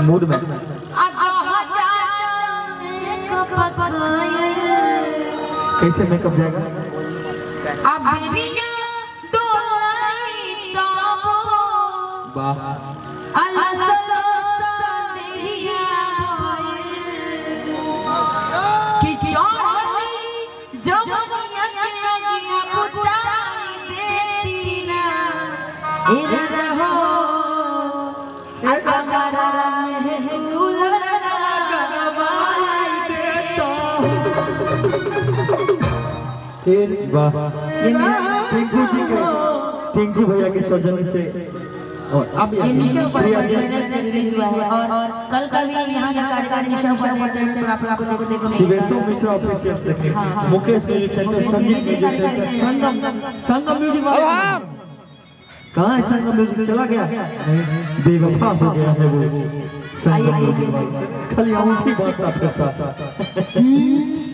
Mood में कैसे makeup जाएगा? वाह वाह टिंकू जी के टिंकू भैया के सौजन्य से और अब ये निशा उपाध्याय चैनल से रिलीज हुआ है और कल का भी यहाँ का कार्यक्रम निशा उपाध्याय चैनल पर आप लोगों को देखने को मिलेगा। शिवेशो मिश्रा ऑफिशियल देखें, Mukesh music centre, Sanjeev music centre, Sangam music वाला कहाँ है? संगम म्यूजिक चला गया, बेवफा हो गया है वो संगम म्यूजिक वाला, खाली अंगूठी बांटता फिरता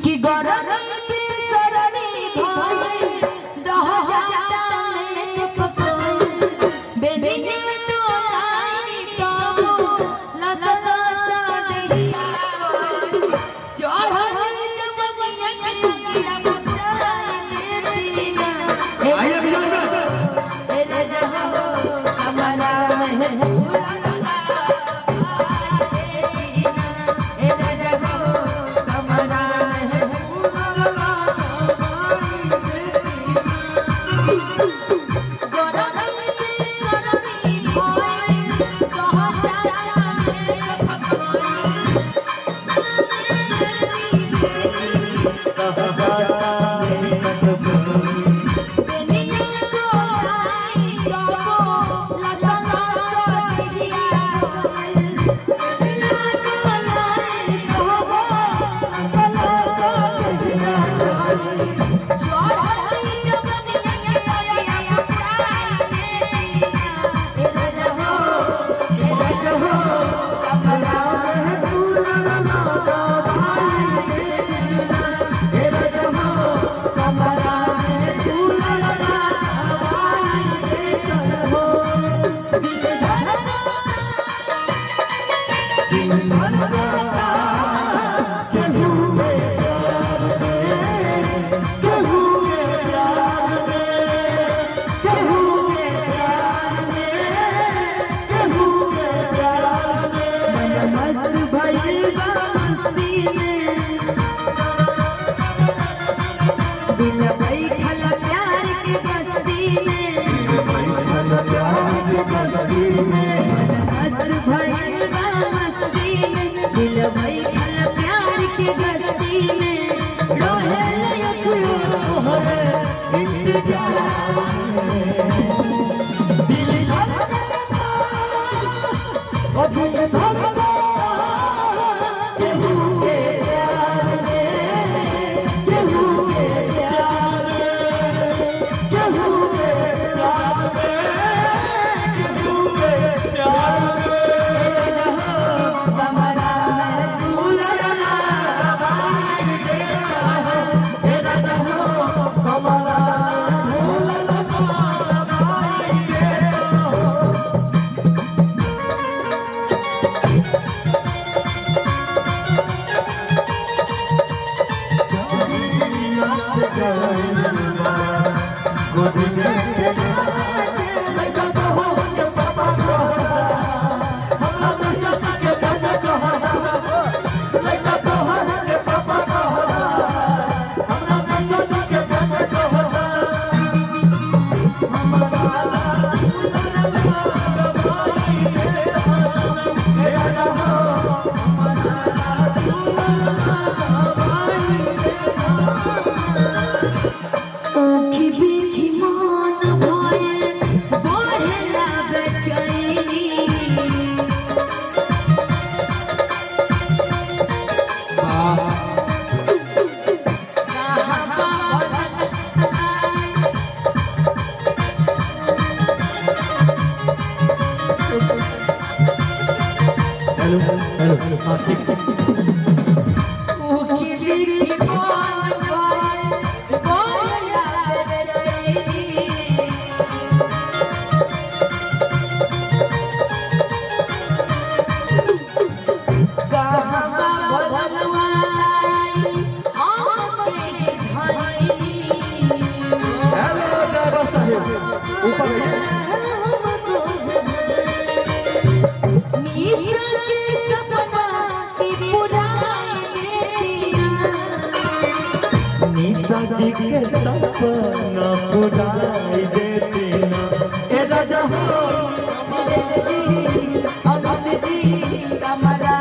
कि गौरव ऊपर आइए। निशा के सपना की बुराई देतिया निशा जी के सपना पुराई देती ना ए राजा हो जी अमित जी कमरा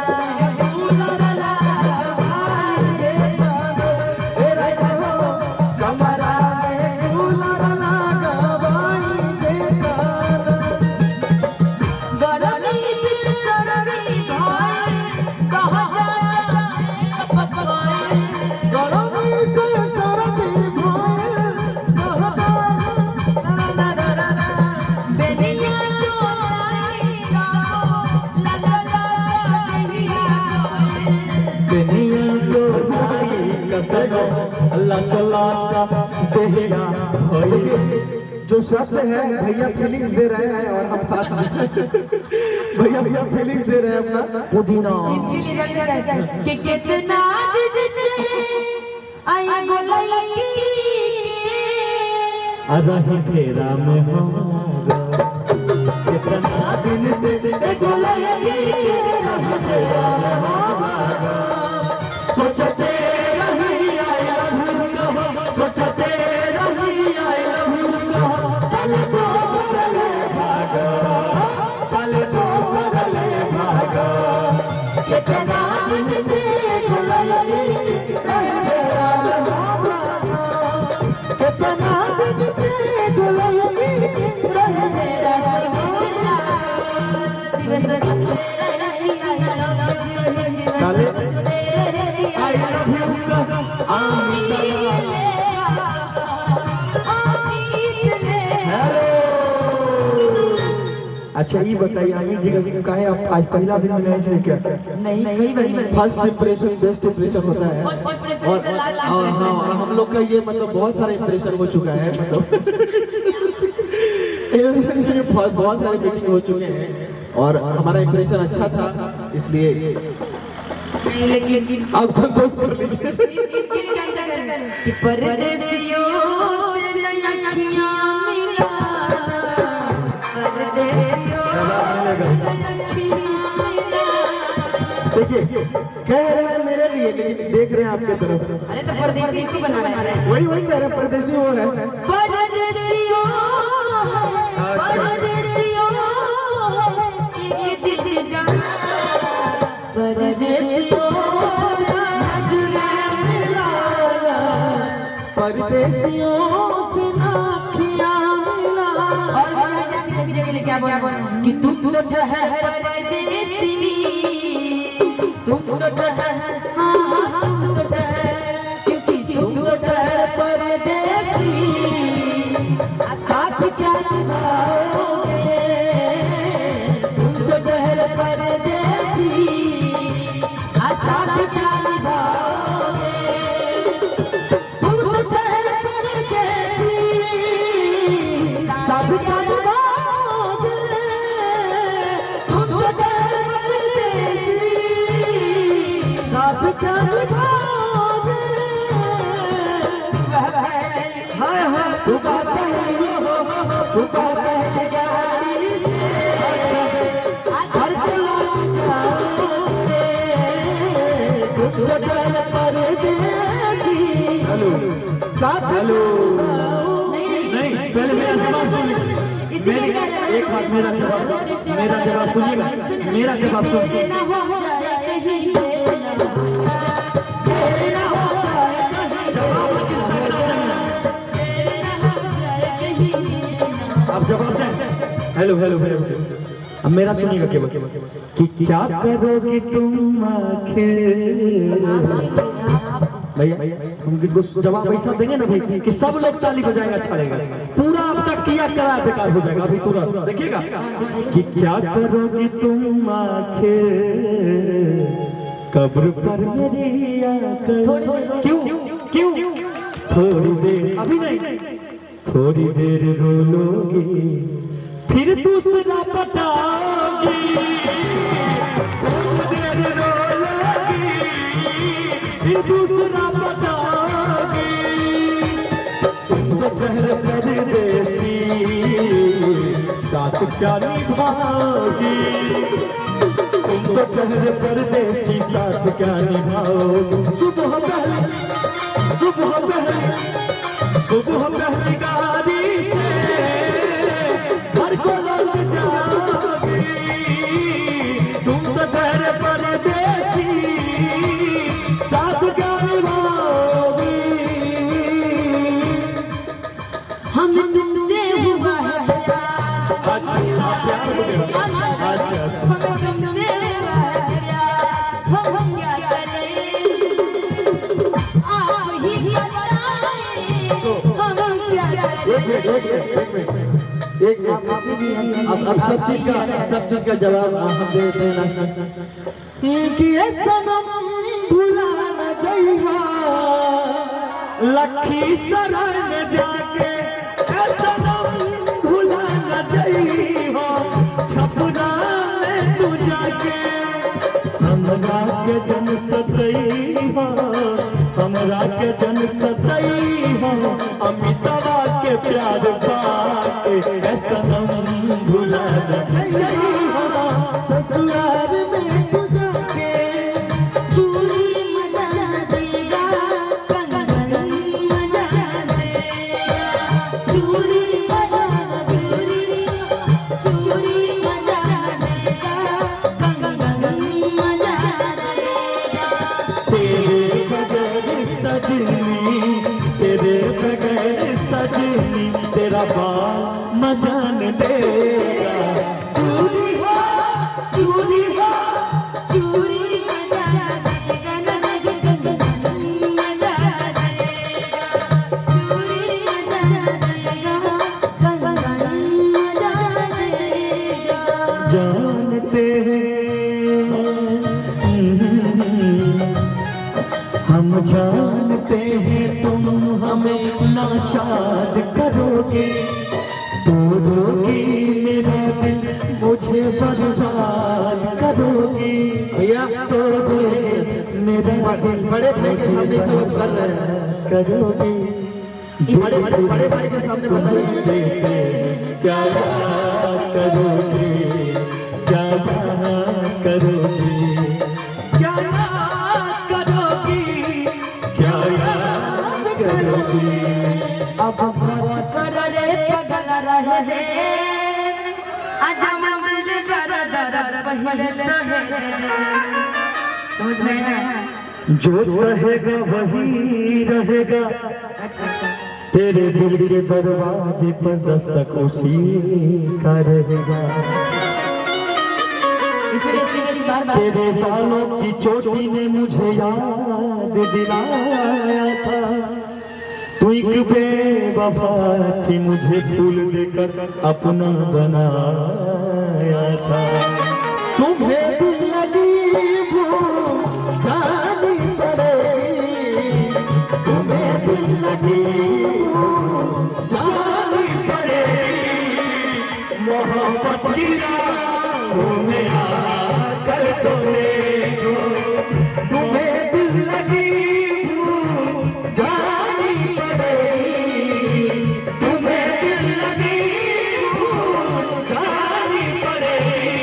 जो शब्द है भैया फीलिंग्स दे रहे हैं और हम साथ में भैया फीलिंग्स दे रहे हैं अपना पुदीना कि कितना दिन से आई गोलई रही फेरा में हमारा कितना दिन से गोलई रही फेरा में हमारा सोचते रही आई लव यू कहो सोचते रही आई लव यू कहो पल को सरले भागा पल को सरले भागा कितना दिन से गुलाली रही फेरा में हमारा कितना दिन से गुलाली रही फेरा में आई लव यू अच्छा ये बताइए आमिर जी का है आप आज पहला दिन में ऐसे क्या नहीं कई बड़ी फर्स्ट इंप्रेशन बेस्ट इंप्रेशन होता है और हाँ और हम लोग का ये मतलब बहुत सारे इंप्रेशन हो चुका है मतलब बहुत सारे मीटिंग हो चुके हैं और हमारा इंप्रेशन अच्छा था इसलिए नहीं लेकिन आप संतोष कर लीजिए कि परदेसियों से नई अखियां मिलाना परदेसियों से नई अखियां मिलाना देखिए कह रहे हैं मेरे लिए लेकिन देख रहे हैं आपके तरफ अरे तो परदेसी को बनाना है वही कह रहे हैं परदेसी वो है परदेसियों एक दिल जाना परदेसियों परदेसियों से नाखियां मिला और क्या बोला कि तुम तो ठहर परदेसी तुम तो ठहर हाँ तुम तो ठहर क्योंकि तुम तो ठहर परदेसी साथ क्या निभाओगे तुम तो ठहर परदेसी साथ क्या निभाओगे तुम तो ठहर परदेसी साथ क्या निभाओगे तुम तो ठहर परदेसी साथ क्या निभाओगे हाय हाय सुबह पहले गाड़ी से घर को लौट जाओगे तुम तो ठहर परदेसी साथ हेलो नहीं पहले मेरा जवाब सुन एक बात मेरा जवाब सुनिएगा मेरा जवाब सुनिए आप जवाब दें हेलो हेलो हेलो अब मेरा सुनिएगा केवल कि क्या करोगे तुम आखिर भैया हम जवाब ऐसा देंगे ना भाई कि सब लोग ताली बजाएंगे अच्छा लगेगा पूरा आपका किया करा बेकार हो जाएगा अभी तुरंत देखिएगा कि क्या करोगे तुम आखिर कब्र पर मेरी आकर क्यों क्यों थोड़ी देर अभी नहीं थोड़ी देर रो लोगे फिर दूसरा पटाओगे थोड़ी देर रो लोगे फिर दूसरा पटाओगे तुम तो ठहर परदेसी साथ क्या निभाओगी तुम तो ठहरे परदेसी साथ क्या निभाओगी सुबह पहली गाड़ी से घर को लौट जाओगी तुम तो ठहरे परदेसी साथ क्या निभाओगी हम तुमसे हुआ है प्यार। अच्छा प्यार हो गया अच्छा हम तुमसे हुआ है प्यार। हम क्या करें आप ही बताएं हम क्या करें। एक मिनट अब सब चीज का जवाब हम देते हैं कि ये सनम भुला न जइहा लखी शरण जाके ए सनम भुला न जइहो छपरा में तू जाके हमरा के जन सतइहो अमितवा के प्यार पाके ए सनम भुला न जइहो ससुराल में तू जाके चूड़ी मजा देगा कंगन मजा देगा चूड़ी मजा देगा कंगन मजा देगा तेरे बगैर सजनी तेरा बाल मजान देगा चूड़ी मजा देगा कंगन मजा देगा चूड़ी मजा देगा कंगन मजा देगा। जानते हैं हम जानते हैं तुम हमें नाशाद करोगे तोड़ोगे मेरा दिल मुझे बर्बाद करोगे भैया तोड़ोगे मेरा दिल बड़े भाई के सामने सब कर रहे हैं करोगे बड़े भाई के सामने बताइए क्या याद करोगे क्या करोगे क्या याद करोगी क्या याद करोगी अब बस कर रे पगल रहे रे आजा मंदिर कर दर पहले सहे समझ में आया। जो सहेगा वही रहेगा अच्छा तेरे दिल के दरवाजे पर दस्तक उसी का रहेगा इसलिए बार तेरे बालों की चोटी ने मुझे याद दिलाया था तू एक बेवफा थी मुझे फूल देकर अपना बनाया था तुम्हें दिल लगी भूल जानी पड़ेगी तुम्हें दिल लगी भूल जानी पड़ेगी मोहब्बत की राहों में आकर तो देखो तुम्हें दिल लगी भूल जानी पड़ेगी तुम्हें दिल लगी भूल जानी पड़ेगी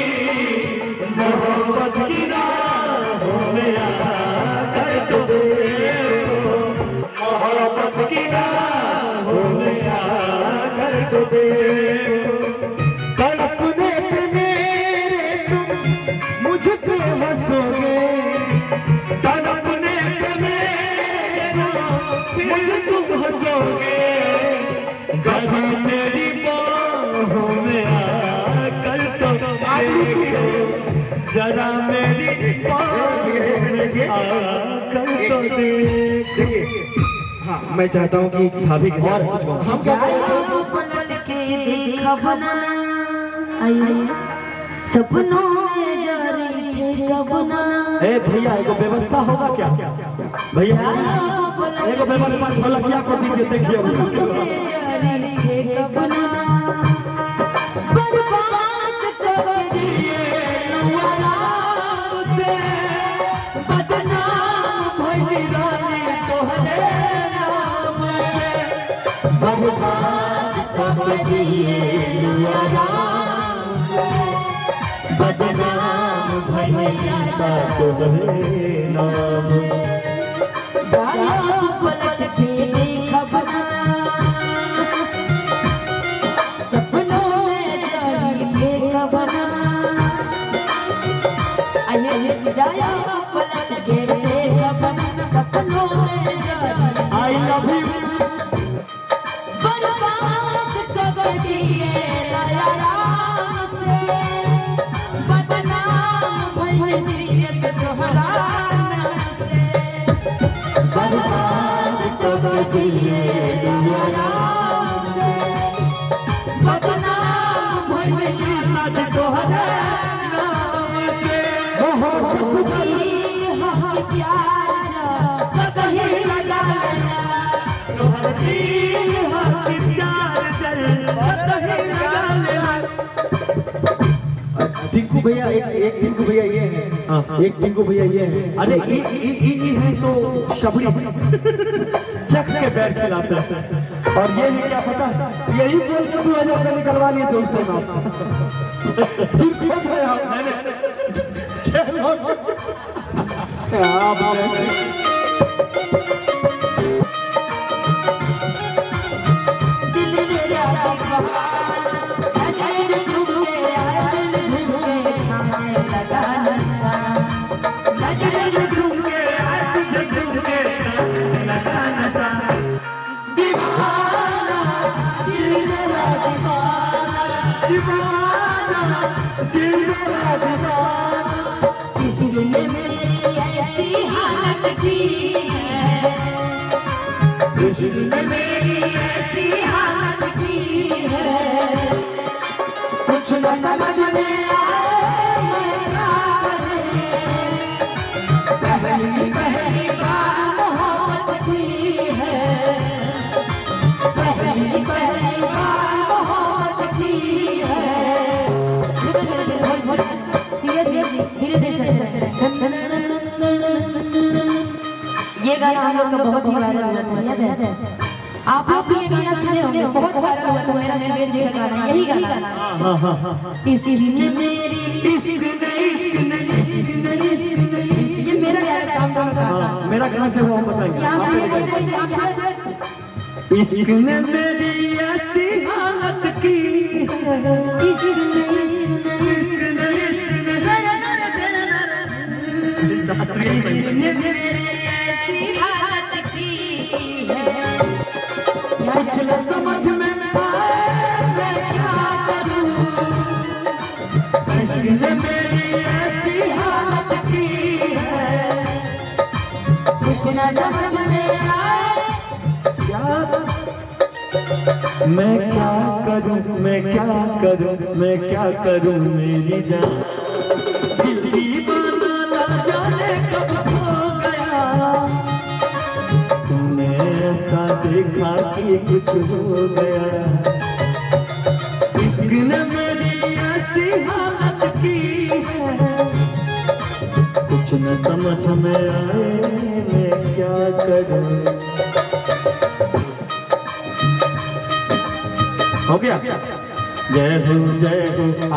मोहब्बत की राहों में आकर तो देखो मोहब्बत की राहों में आकर तो देखो तड़पने पे मेरे तुम मुझ पे हंसोगे तड़पने पे मेरे मुझ तुम हंसोगे जब मेरी बाहों में आकर तो देखो जरा मेरी बाहों में आकर तो देखो हाँ मैं चाहता हूँ कि भाभी के साथ कुछ कहूँ। हम क्या पलट के देखा बना आइए सपनों में जा रही थे कब ना ए भैया एगो व्यवस्था होगा क्या भैया एगो व्यवस्था फलकिया को दीजिए देखिए भैया साथ बहे नाम जाया पलट के देखब ना सपनों में जारी ठेकब ना आइए जाया पलट के देखब ना सपनों में जारी आई लव यू बर्बाद कर दिए लाया राम से बदनाम भइल सीरत तोहरा नाम से बर्बाद कर दिए लाया राम से बदनाम भइल साथ तोहरा नाम से मोहब्बत की हक चाचा कहीं लगा लेना तोहर दिल हक चार चल कहीं लगा लेना। टिंकू भैया एक टिंकू भैया ये है, एक टिंकू भैया ये है। अरे ये है सो शबरी चख के बैठ खिलाता है। और ये है क्या पता, यही बोल के 2000 का निकलवा लिए थे उसके नाम। फिर खोद रहे हम। चलो क्या बात है। दिल मेरा दीवाना नजर जो झूम के आया दिल झूम के छाने लगा नशा नजर जो झूम के आया दिल झूम के छाने लगा नशा दीवाना दिल मेरा दीवाना दीवाना दिल मेरा दीवाना किसने मेरी ऐसी हालत की है किसने मेरी ऐसी हालत की है कुछ न समझ में आए मैं क्या करूं पहली बार मोहब्बत की है पहली बार मोहब्बत की है सीरियसली धीरे धीरे चलते ये गाना हम लोग का बहुत ही वायरल हुआ था, याद है? आप भी ये गाना सुने होंगे, बहुत वायरल हुआ था मेरा सुरेश जी का गाना, यही गाना। इसने मेरी इश्क ने ये मेरा गाना काम का मेरा कहाँ से वो बताएंगे। यहाँ से ये बोलते हैं आपसे इश्क ने मेरी ऐसी हालत की इश्क ने मेरी ऐसी हालत की है कुछ न समझ में आए मैं क्या करूं इश्क ने मेरी ऐसी हालत की है कुछ न समझ में आए मैं क्या करूं मैं क्या करूं मेरी जान दिल दीवाना ना जाने कब खो गया तूने ऐसा देखा कि कुछ हो गया इश्क ने मेरी ऐसी हालत की है कुछ न समझ में आए मैं क्या करूं। हो गया जय हो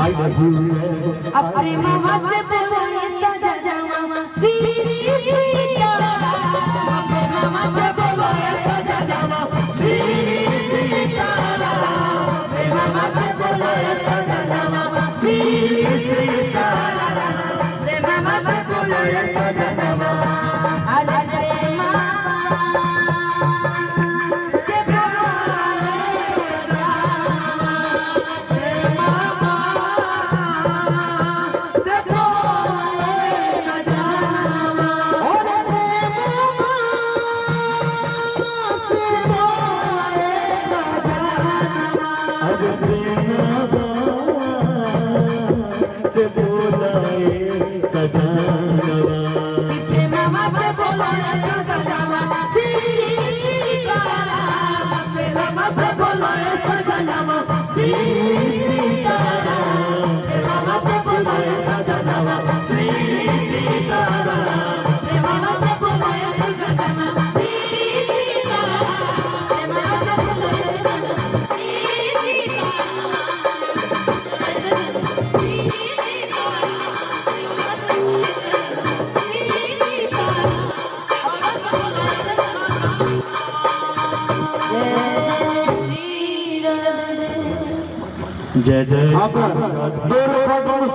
आई लव यू जय हो अपने मामा से बोलो ये सजा जामा सीताराम अपने मामा से बोलो ये सजा जामा सीताराम अपने मामा से बोलो ये सजा जामा सीताराम अपने मामा से बोलो ये सजा जामा अरे मामा से बोलो जय जय आप 2 रुपए